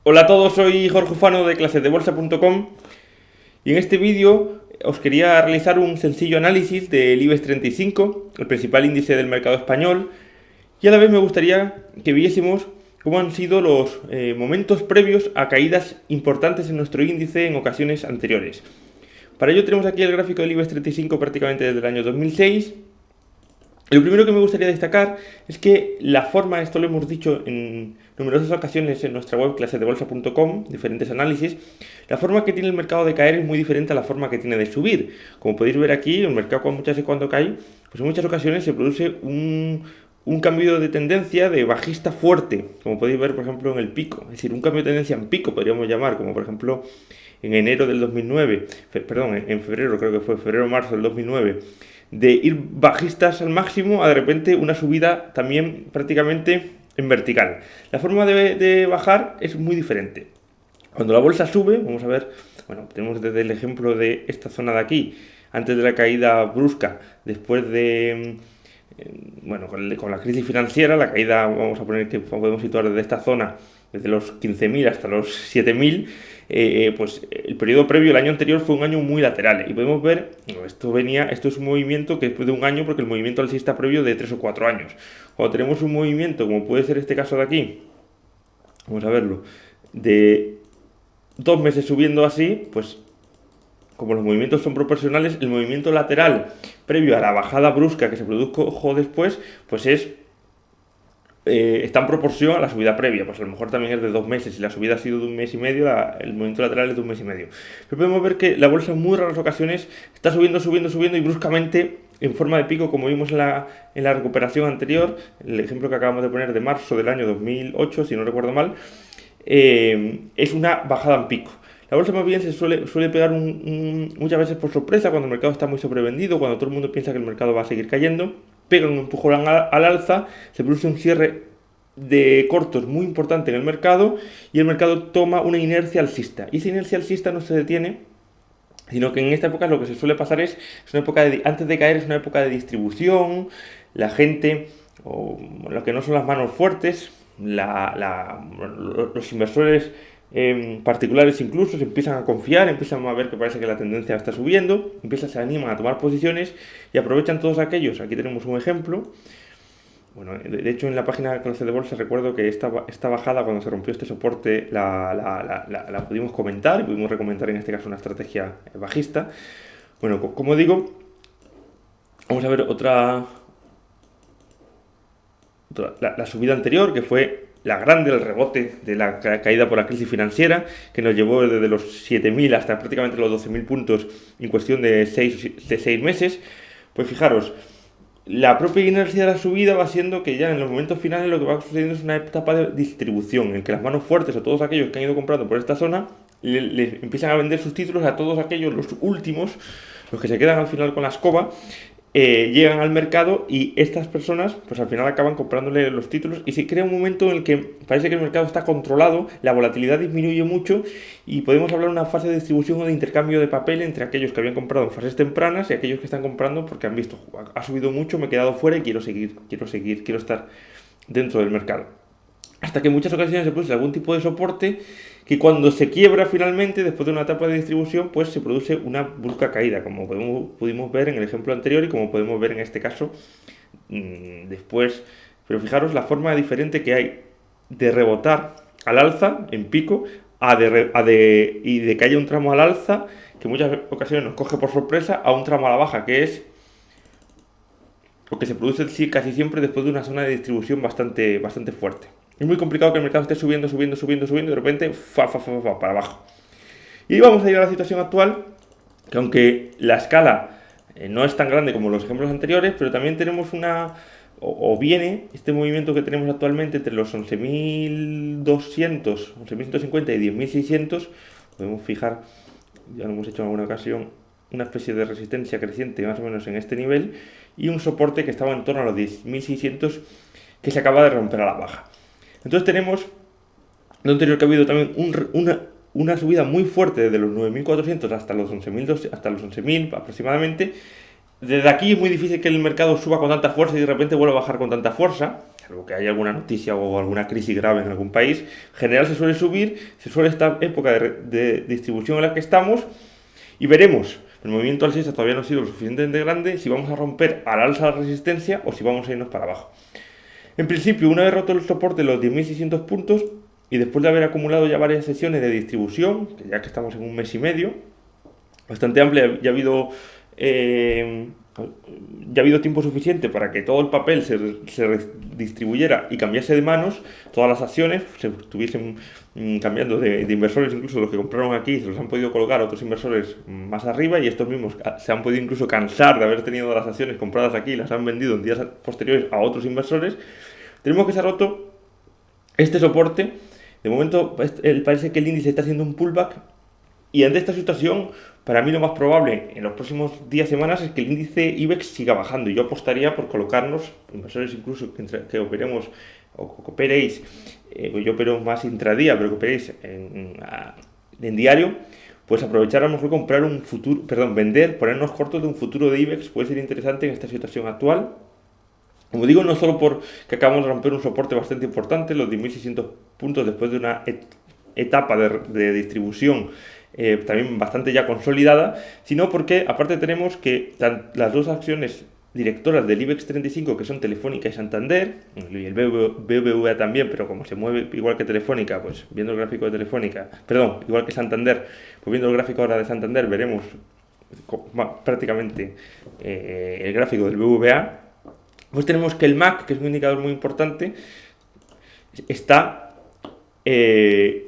Hola a todos, soy Jorge Ufano de clasesdebolsa.com y en este vídeo os quería realizar un sencillo análisis del IBEX 35, el principal índice del mercado español, y a la vez me gustaría que viésemos cómo han sido los momentos previos a caídas importantes en nuestro índice en ocasiones anteriores. Para ello tenemos aquí el gráfico del IBEX 35 prácticamente desde el año 2006. Lo primero que me gustaría destacar es que la forma, esto lo hemos dicho en numerosas ocasiones en nuestra web clasesdebolsa.com, diferentes análisis, la forma que tiene el mercado de caer es muy diferente a la forma que tiene de subir. Como podéis ver aquí, el mercado muchas veces cuando cae, pues en muchas ocasiones se produce un cambio de tendencia de bajista fuerte, como podéis ver por ejemplo en el pico, es decir, un cambio de tendencia en pico podríamos llamar, como por ejemplo en enero del 2009, perdón, en febrero, creo que fue febrero-marzo del 2009, de ir bajistas al máximo a de repente una subida también prácticamente en vertical. La forma de bajar es muy diferente. Cuando la bolsa sube, vamos a ver, bueno, tenemos desde el ejemplo de esta zona de aquí, antes de la caída brusca, después de, bueno, con la crisis financiera, la caída, vamos a poner que podemos situar desde esta zona, desde los 15.000 hasta los 7.000, pues el periodo previo, el año anterior, fue un año muy lateral. Y podemos ver, esto es un movimiento que después de un año, porque el movimiento alcista previo de 3 o 4 años. Cuando tenemos un movimiento, como puede ser este caso de aquí, vamos a verlo, de 2 meses subiendo así, pues como los movimientos son proporcionales, el movimiento lateral previo a la bajada brusca que se produjo después, pues está en proporción a la subida previa. Pues a lo mejor también es de 2 meses. Si la subida ha sido de un mes y medio, el movimiento lateral es de un mes y medio. Pero podemos ver que la bolsa en muy raras ocasiones está subiendo, subiendo, subiendo y bruscamente en forma de pico, como vimos en la recuperación anterior, el ejemplo que acabamos de poner de marzo del año 2008, si no recuerdo mal, es una bajada en pico. La bolsa más bien se suele pegar muchas veces por sorpresa cuando el mercado está muy sobrevendido, cuando todo el mundo piensa que el mercado va a seguir cayendo, pega un empujón al alza, se produce un cierre de cortos muy importante en el mercado y el mercado toma una inercia alcista. Y esa inercia alcista no se detiene, sino que en esta época lo que se suele pasar es una época antes de caer es una época de distribución, la gente, o lo que no son las manos fuertes, los inversores particulares incluso se empiezan a confiar, empiezan a ver que parece que la tendencia está subiendo, se animan a tomar posiciones y aprovechan todos aquellos. Aquí tenemos un ejemplo. Bueno, de hecho en la página de clase de bolsa recuerdo que esta bajada cuando se rompió este soporte la pudimos comentar y pudimos recomendar en este caso una estrategia bajista. Bueno, como digo, vamos a ver la subida anterior, que fue la grande, el rebote de la caída por la crisis financiera, que nos llevó desde los 7.000 hasta prácticamente los 12.000 puntos en cuestión de 6 meses. Pues fijaros, la propia inercia de la subida va siendo que ya en los momentos finales lo que va sucediendo es una etapa de distribución, en que las manos fuertes o todos aquellos que han ido comprando por esta zona le empiezan a vender sus títulos a todos aquellos, los últimos, los que se quedan al final con la escoba, llegan al mercado y estas personas pues al final acaban comprándole los títulos y se crea un momento en el que parece que el mercado está controlado, la volatilidad disminuye mucho y podemos hablar de una fase de distribución o de intercambio de papel entre aquellos que habían comprado en fases tempranas y aquellos que están comprando porque han visto, ha subido mucho, me he quedado fuera y quiero estar dentro del mercado. Hasta que en muchas ocasiones se produce algún tipo de soporte que cuando se quiebra finalmente, después de una etapa de distribución, pues se produce una brusca caída, como pudimos ver en el ejemplo anterior y como podemos ver en este caso después. Pero fijaros la forma diferente que hay de rebotar al alza, en pico, y de que haya un tramo al alza, que en muchas ocasiones nos coge por sorpresa, a un tramo a la baja, que es lo que se produce casi siempre después de una zona de distribución bastante fuerte. Es muy complicado que el mercado esté subiendo, subiendo, subiendo, subiendo y de repente para abajo. Y vamos a ir a la situación actual, que aunque la escala no es tan grande como los ejemplos anteriores, pero también tenemos viene este movimiento que tenemos actualmente entre los 11.200, 11.150 y 10.600, podemos fijar, ya lo hemos hecho en alguna ocasión, una especie de resistencia creciente más o menos en este nivel y un soporte que estaba en torno a los 10.600 que se acaba de romper a la baja. Entonces tenemos, lo anterior que ha habido también una subida muy fuerte desde los 9.400 hasta los 11.000 aproximadamente. Desde aquí es muy difícil que el mercado suba con tanta fuerza y de repente vuelva a bajar con tanta fuerza. salvo que haya alguna noticia o alguna crisis grave en algún país, en general se suele subir, se suele esta época de distribución en la que estamos, y veremos. El movimiento alcista todavía no ha sido lo suficientemente grande, si vamos a romper al alza la resistencia o si vamos a irnos para abajo. En principio, una vez roto el soporte de los 10.600 puntos, y después de haber acumulado ya varias sesiones de distribución, que ya que estamos en un mes y medio, bastante amplia, ya ha habido tiempo suficiente para que todo el papel se distribuyera y cambiase de manos, todas las acciones se estuviesen cambiando de inversores, incluso los que compraron aquí se los han podido colocar a otros inversores más arriba, y estos mismos se han podido incluso cansar de haber tenido las acciones compradas aquí y las han vendido en días posteriores a otros inversores. Tenemos que se ha roto este soporte. De momento parece que el índice está haciendo un pullback, y ante esta situación, para mí lo más probable en los próximos días, semanas, es que el índice IBEX siga bajando, y yo apostaría por colocarnos, inversores incluso que operemos o que operéis, yo opero más intradía, pero que operéis en diario, pues aprovechar a lo mejor comprar un futuro, vender, ponernos cortos de un futuro de IBEX puede ser interesante en esta situación actual. Como digo, no solo porque acabamos de romper un soporte bastante importante, los 10.600 puntos, después de una etapa de distribución también bastante ya consolidada, sino porque aparte tenemos que las dos acciones directoras del IBEX 35, que son Telefónica y Santander, y el BBVA también, pero como se mueve igual que Telefónica, pues viendo el gráfico de Telefónica, igual que Santander, pues viendo el gráfico ahora de Santander veremos prácticamente el gráfico del BBVA. Pues tenemos que el MAC, que es un indicador muy importante, está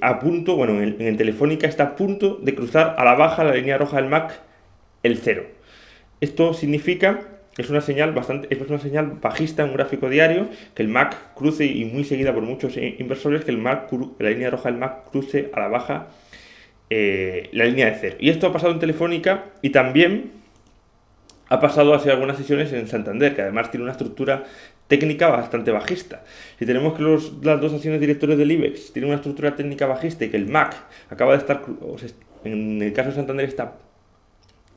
a punto, bueno, en Telefónica está a punto de cruzar a la baja la línea roja del MAC, el 0. Esto significa, es una señal bajista en un gráfico diario, que el MAC cruce, y muy seguida por muchos inversores, que la línea roja del MAC cruce a la baja la línea de 0. Y esto ha pasado en Telefónica, y también ha pasado hace algunas sesiones en Santander, que además tiene una estructura técnica bastante bajista. Si tenemos que las dos acciones directores del IBEX tienen una estructura técnica bajista, y que el MAC acaba de estar, en el caso de Santander está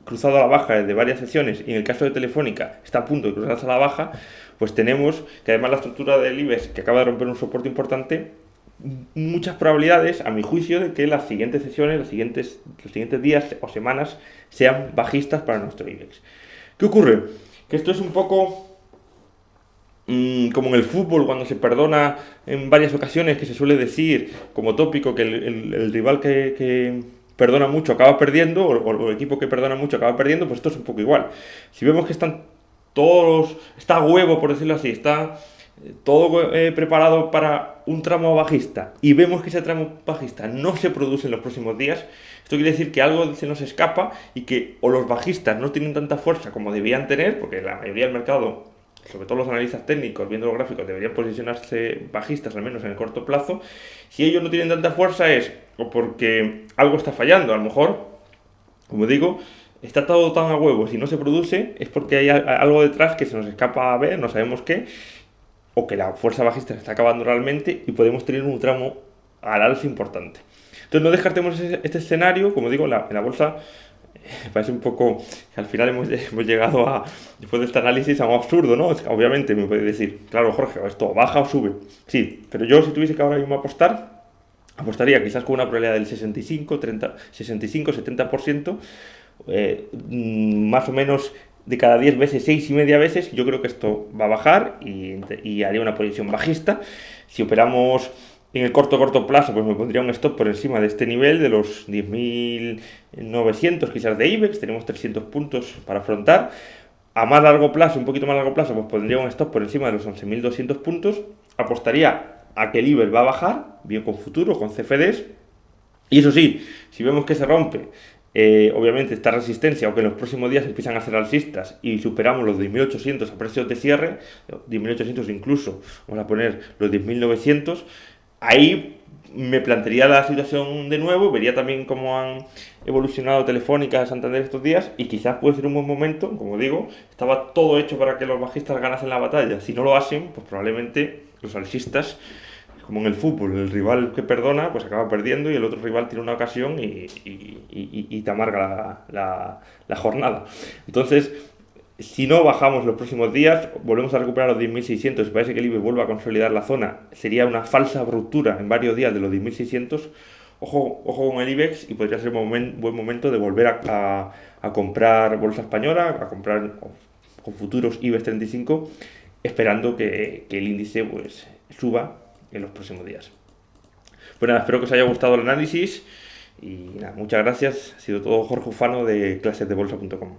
cruzado a la baja desde varias sesiones, y en el caso de Telefónica está a punto de cruzarse a la baja, pues tenemos que además la estructura del IBEX, que acaba de romper un soporte importante, muchas probabilidades, a mi juicio, de que las siguientes sesiones, los siguientes días o semanas sean bajistas para nuestro IBEX. ¿Qué ocurre? Que esto es un poco como en el fútbol, cuando se perdona en varias ocasiones, que se suele decir como tópico que el rival que perdona mucho acaba perdiendo, o el equipo que perdona mucho acaba perdiendo, pues esto es un poco igual. Si vemos que está a huevo, por decirlo así, está todo preparado para un tramo bajista, y vemos que ese tramo bajista no se produce en los próximos días, esto quiere decir que algo se nos escapa, y que o los bajistas no tienen tanta fuerza como debían tener, porque la mayoría del mercado, sobre todo los analistas técnicos, viendo los gráficos, deberían posicionarse bajistas, al menos en el corto plazo. Si ellos no tienen tanta fuerza, es o porque algo está fallando, a lo mejor, como digo, está todo tan a huevo, si no se produce es porque hay algo detrás que se nos escapa a ver, no sabemos qué, o que la fuerza bajista se está acabando realmente y podemos tener un tramo al alza importante. Entonces no descartemos este escenario. Como digo, en la bolsa parece un poco que al final hemos llegado a, después de este análisis, a un absurdo, ¿no? Obviamente me puede decir, claro, Jorge, esto baja o sube. Sí, pero yo si tuviese que ahora mismo apostaría quizás con una probabilidad del 65-70%, más o menos de cada 10 veces, 6,5 veces, yo creo que esto va a bajar y haría una posición bajista. Si operamos en el corto plazo, pues me pondría un stop por encima de este nivel, de los 10.900 quizás de IBEX, tenemos 300 puntos para afrontar. A más largo plazo, un poquito más largo plazo, pues pondría un stop por encima de los 11.200 puntos. Apostaría a que el IBEX va a bajar, bien con futuro, con CFDs. Y eso sí, si vemos que se rompe obviamente esta resistencia, o que en los próximos días empiezan a ser alcistas y superamos los 10.800 a precios de cierre, 10.800 incluso, vamos a poner los 10.900, ahí me plantearía la situación de nuevo, vería también cómo han evolucionado Telefónica y Santander estos días, y quizás puede ser un buen momento. Como digo, estaba todo hecho para que los bajistas ganasen la batalla. Si no lo hacen, pues probablemente los alcistas, como en el fútbol, el rival que perdona pues acaba perdiendo, y el otro rival tiene una ocasión y te amarga la jornada. Entonces, Si no bajamos los próximos días, volvemos a recuperar los 10.600, y parece que el IBEX vuelva a consolidar la zona, sería una falsa ruptura en varios días de los 10.600. Ojo con el IBEX, y podría ser un buen momento de volver a comprar bolsa española, a comprar con futuros IBEX 35, esperando que el índice pues suba en los próximos días. Pues nada, espero que os haya gustado el análisis y nada, muchas gracias. Ha sido todo Jorge Ufano de clasesdebolsa.com.